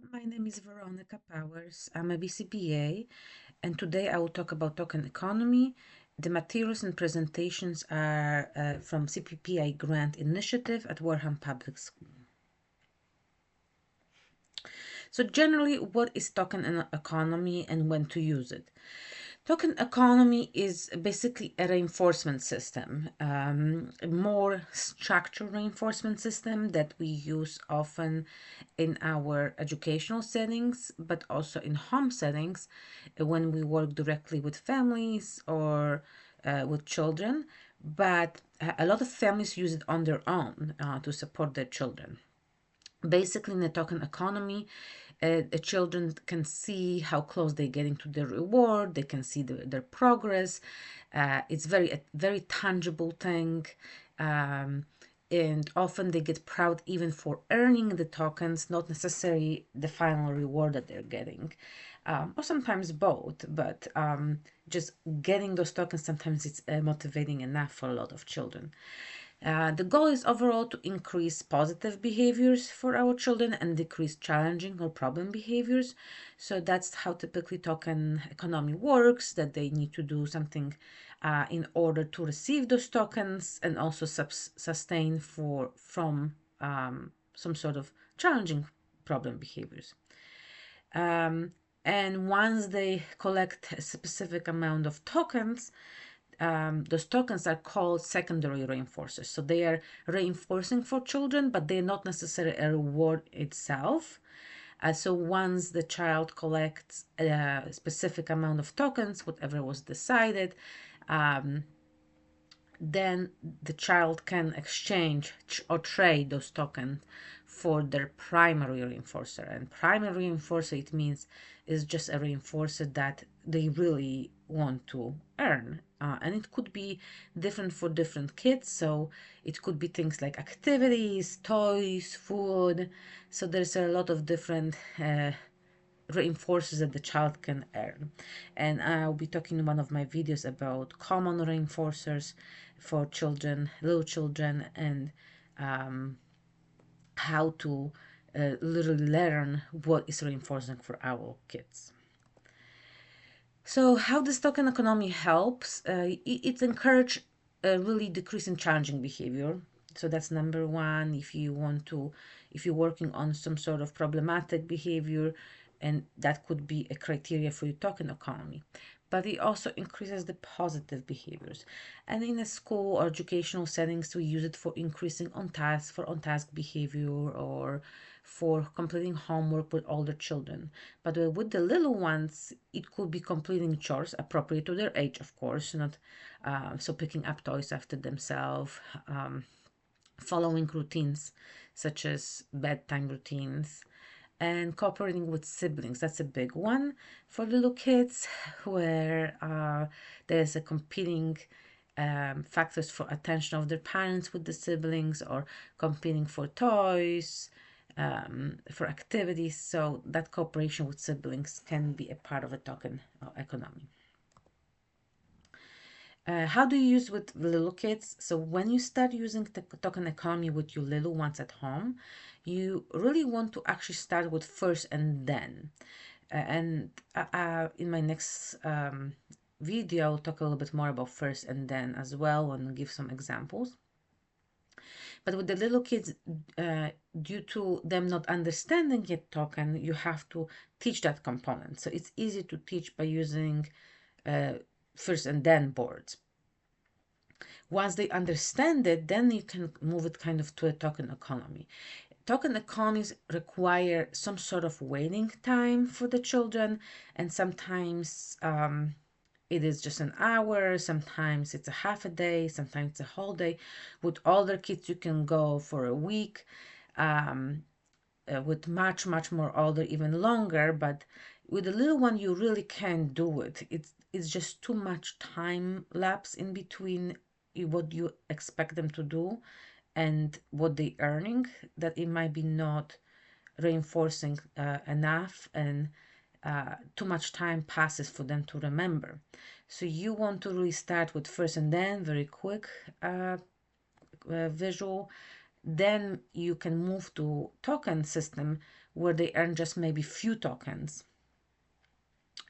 My name is Veronica Powers. I'm a BCBA, and today I will talk about token economy. The materials and presentations are from CPPI Grant Initiative at Wareham Public School. So generally, what is token economy and when to use it? Token economy is basically a reinforcement system, a more structured reinforcement system that we use often in our educational settings, but also in home settings when we work directly with families or with children. But a lot of families use it on their own to support their children. Basically, in the token economy, the children can see how close they're getting to their reward. They can see their progress. It's a very tangible thing. And often they get proud even for earning the tokens, not necessarily the final reward that they're getting, or sometimes both. But just getting those tokens, sometimes it's motivating enough for a lot of children. The goal is overall to increase positive behaviors for our children and decrease challenging or problem behaviors. So that's how typically token economy works, that they need to do something in order to receive those tokens and also sustain from some sort of challenging problem behaviors. And once they collect a specific amount of tokens, those tokens are called secondary reinforcers. So they are reinforcing for children, but they're not necessarily a reward itself. So once the child collects a specific amount of tokens, whatever was decided, then the child can exchange or trade those tokens for their primary reinforcer. And primary reinforcer, it means, is just a reinforcer that they really want to earn. And it could be different for different kids. So it could be things like activities, toys, food. So there's a lot of different reinforcers that the child can earn. And I'll be talking in one of my videos about common reinforcers for children, little children, and how to literally learn what is reinforcing for our kids. So how this token economy helps? It encourages really decreasing challenging behavior. So that's number one. If you're working on some sort of problematic behavior, and that could be a criteria for your token economy. But it also increases the positive behaviors. And in a school or educational settings, we use it for increasing on-task behavior, or for completing homework with older children. But with the little ones, it could be completing chores appropriate to their age, of course, not so picking up toys after themselves, following routines such as bedtime routines, and cooperating with siblings. That's a big one for little kids, where there's a competing factors for attention of their parents with the siblings, or competing for toys, for activities. So that cooperation with siblings can be a part of a token economy. How do you use with little kids? So when you start using the token economy with your little ones at home, you really want to actually start with first and then. And in my next video, I'll talk a little bit more about first and then as well, and give some examples. But with the little kids, due to them not understanding yet token, you have to teach that component. So it's easy to teach by using first and then boards. Once they understand it, then you can move it kind of to a token economy. Token economies require some sort of waiting time for the children, and sometimes it is just an hour, sometimes it's a half a day, sometimes it's a whole day. With older kids, you can go for a week. With much more older, even longer. But with the little one, you really can't do it. It's just too much time lapse in between what you expect them to do and what they're earning, that it might be not reinforcing enough, and too much time passes for them to remember. So you want to really start with first and then, very quick visual. Then you can move to token system where they earn just maybe few tokens.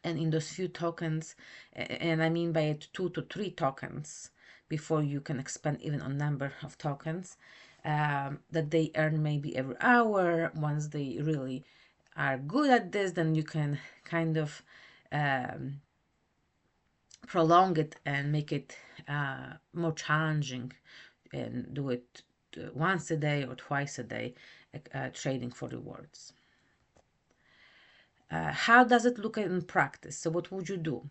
And in those few tokens, and I mean by it 2 to 3 tokens before you can expand even on number of tokens, that they earn maybe every hour. Once they really are good at this, then you can kind of prolong it and make it more challenging and do it once a day or twice a day, trading for rewards. How does it look in practice? So what would you do?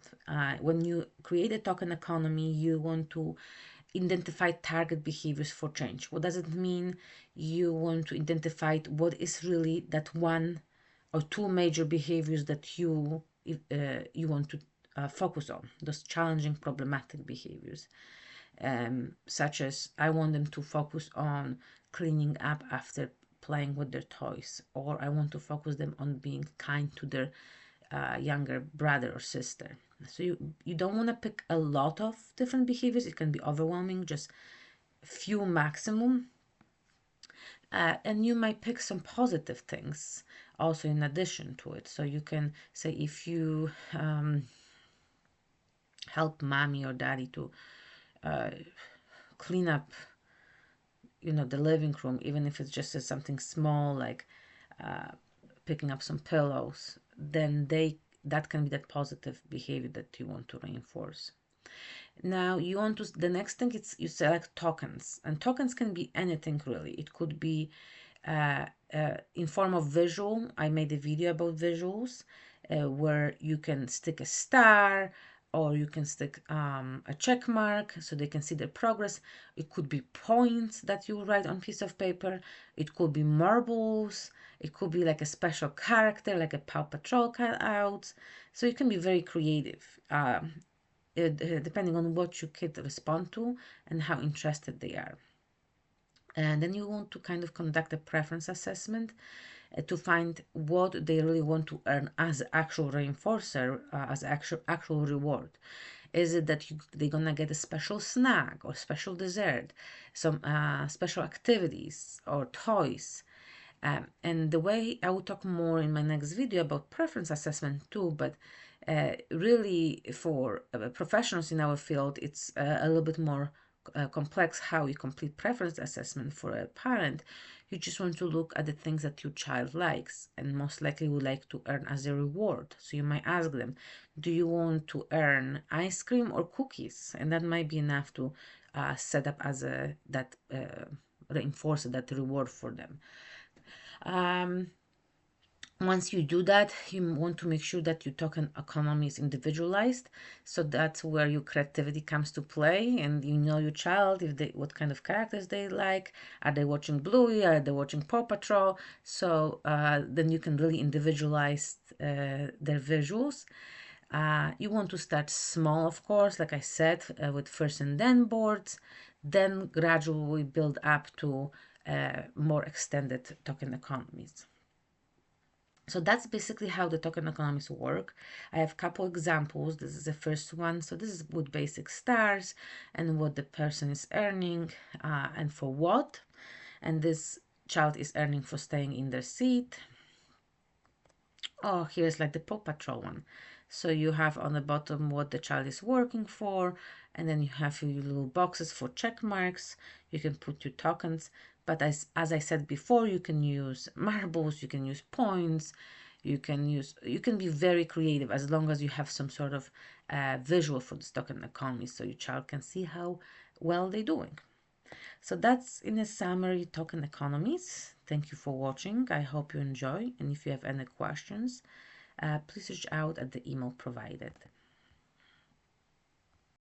When you create a token economy, you want to identify target behaviors for change. What does it mean? You want to identify what is really that one or two major behaviors that you want to focus on, those challenging, problematic behaviors. Such as I want them to focus on cleaning up after playing with their toys, or I want to focus them on being kind to their younger brother or sister. So you don't want to pick a lot of different behaviors. It can be overwhelming, just few maximum. And you might pick some positive things also in addition to it. So you can say if you help mommy or daddy to clean up, the living room, even if it's just something small like picking up some pillows, then that can be that positive behavior that you want to reinforce. Now you want to, the next thing is you select tokens, and tokens can be anything really. It could be in form of visual. I made a video about visuals where you can stick a star, or you can stick a check mark so they can see their progress. It could be points that you write on piece of paper. It could be marbles. It could be like a special character, like a Paw Patrol cutout. So you can be very creative, depending on what your kid respond to and how interested they are. And then you want to kind of conduct a preference assessment to find what they really want to earn as actual reinforcer, as actual reward. Is it that they're gonna get a special snack or special dessert, some special activities or toys? And the way I will talk more in my next video about preference assessment too, but really for professionals in our field, it's a little bit more complex how you complete preference assessment. For a parent, you just want to look at the things that your child likes and most likely would like to earn as a reward. So you might ask them, do you want to earn ice cream or cookies? And that might be enough to set up as reinforce that reward for them. Once you do that, you want to make sure that your token economy is individualized. So that's where your creativity comes to play, and you know your child, what kind of characters they like. Are they watching Bluey? Are they watching Paw Patrol? So then you can really individualize their visuals. You want to start small, of course, like I said, with first and then boards, then gradually build up to more extended token economies. So that's basically how the token economies work. I have a couple examples. This is the first one. So this is with basic stars and what the person is earning and for what. And this child is earning for staying in their seat. Oh, here's like the Paw Patrol one. So you have on the bottom what the child is working for, and then you have your little boxes for check marks. You can put your tokens, but as I said before, you can use marbles, you can use points, you can be very creative as long as you have some sort of visual for this token economy, so your child can see how well they're doing. So that's in a summary token economies. Thank you for watching. I hope you enjoy, and if you have any questions, please reach out at the email provided.